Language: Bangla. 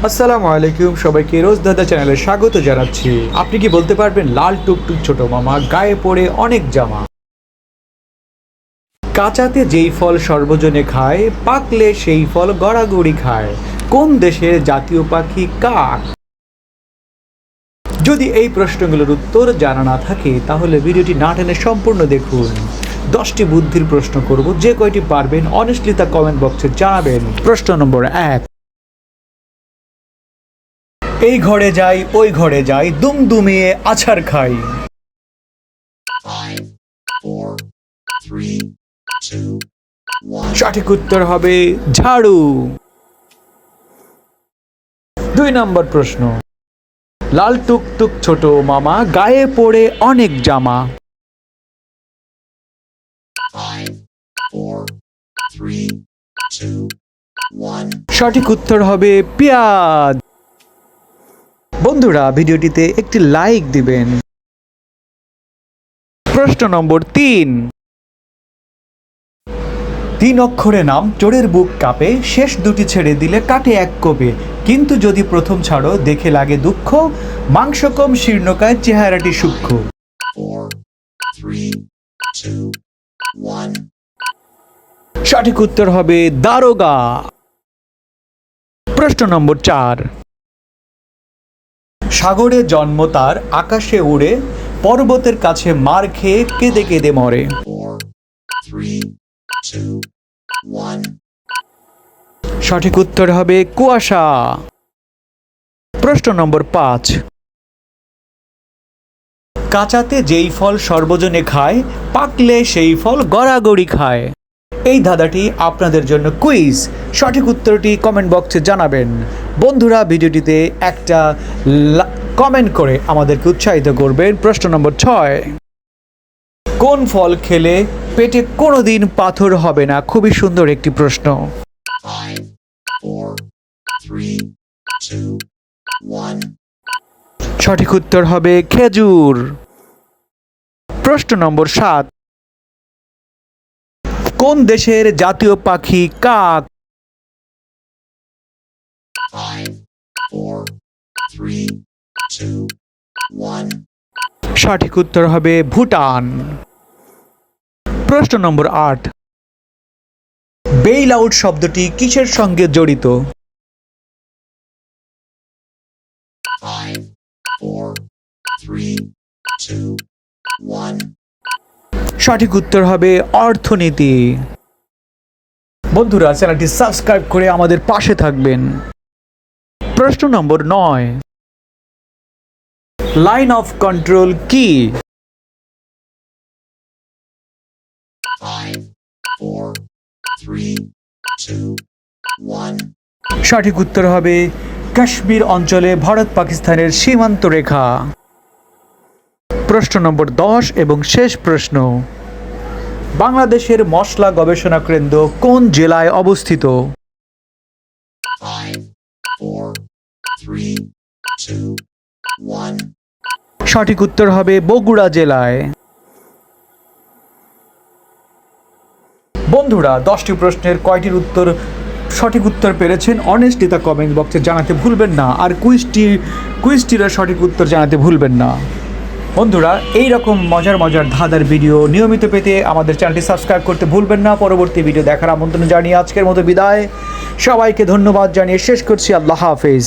আসসালামু আলাইকুম, সবাইকে রোজ দাদা চ্যানেলে স্বাগত জানাচ্ছি। আপনি কি বলতে পারবেন লাল টুকটুক ছোট মামা গায়ে পড়ে অনেক জামা? কাঁচাতে যেই ফল সর্বজনে খায়, পাকলে সেই ফল গড়াগড়ি খায়। কোন দেশের জাতীয় পাখি কাক? যদি এই প্রশ্নগুলোর উত্তর জানা না থাকে তাহলে ভিডিওটি না টেনে সম্পূর্ণ দেখুন। 10টি বুদ্ধির প্রশ্ন করব, যে কয়টি পারবেন অনেস্টলি তা কমেন্ট বক্সে জানাবেন। প্রশ্ন নম্বর 1। এই ঘরে যাই ওই ঘরে যাই, দুমদুমিয়ে আছাড় খাই। 5, 4, 3, 2, 1. সঠিক উত্তর হবে ঝাড়ু। 2 নম্বর প্রশ্ন। লাল টুকটুক ছোট মামা গায়ে পড়ে অনেক জামা। 5, 4, 3, 2, 1. সঠিক উত্তর হবে পেঁয়াজ। বন্ধুরা, ভিডিওটিতে একটি লাইক দিবেন। প্রশ্ন নম্বর 3। 3 অক্ষরে নাম, চোরের বুক কাঁপে, শেষ দুটি ছেড়ে দিলে কাটে এক কোপে, কিন্তু যদি প্রথম ছাড়ো দেখে লাগে দুঃখ, মাংস কম শীর্ণকায় চেহারাটি সূক্ষ্ম। 4, 3, 2, 1. সঠিক উত্তর হবে দারোগা। প্রশ্ন নম্বর 4। সাগরে জন্ম তার, আকাশে উড়ে, পর্বতের কাছে মার খেয়ে কেঁদে কেঁদে মরে। 4, 3, 2, 1. সঠিক উত্তর হবে কুয়াশা। প্রশ্ন নম্বর 5। কাঁচাতে যেই ফল সর্বজনে খায়, পাকলে সেই ফল গড়াগড়ি খায়। এই ধাঁধাটি আপনাদের জন্য কুইজ। সঠিক উত্তরটি কমেন্ট বক্সে জানাবেন। বন্ধুরা, ভিডিওটিতে একটা কমেন্ট করে আমাদেরকে উৎসাহিত করবেন। প্রশ্ন নম্বর 6। কোন ফল খেলে পেটে কোনোদিন পাথর হবে না? খুবই সুন্দর একটি প্রশ্ন। 5, 4, 3, 2, 1. সঠিক উত্তর হবে খেজুর। প্রশ্ন নম্বর 7। কোন দেশের জাতীয় পাখি কাক? 5, 4, 3, 2, 1. সঠিক উত্তর হবে ভুটান। প্রশ্ন নম্বর 8। বেইল আউট শব্দটি কিসের সঙ্গে জড়িত? 5, 4, 3, 2, 1. সঠিক উত্তর হবে অর্থনীতি। বন্ধুরা, চ্যানেলটি সাবস্ক্রাইব করে আমাদের পাশে থাকবেন। প্রশ্ন নম্বর 9। লাইন অফ কন্ট্রোল কি? 5, 4, 3, 2, 1. সঠিক উত্তর হবে কাশ্মীর অঞ্চলে ভারত পাকিস্তানের সীমান্ত রেখা। প্রশ্ন নম্বর 10 এবং শেষ প্রশ্ন। বাংলাদেশের মশলা গবেষণা কেন্দ্র কোন জেলায় অবস্থিত? 5, 4, 3, 2, 1. সঠিক উত্তর হবে বগুড়া জেলায়। বন্ধুরা, 10টি প্রশ্নের কয়টির সঠিক উত্তর পেরেছেন অনেস্টলি তা কমেন্ট বক্সে জানাতে ভুলবেন না। আর কুইজটিরও সঠিক উত্তর জানাতে ভুলবেন না। বন্ধুরা, এই রকম মজার মজার ধাঁধার ভিডিও নিয়মিত পেতে আমাদের চ্যানেলটি সাবস্ক্রাইব করতে ভুলবেন না। পরবর্তী ভিডিও দেখার আমন্ত্রণ জানিয়ে আজকের মতো বিদায়। সবাইকে ধন্যবাদ জানিয়ে শেষ করছি। আল্লাহ হাফেজ।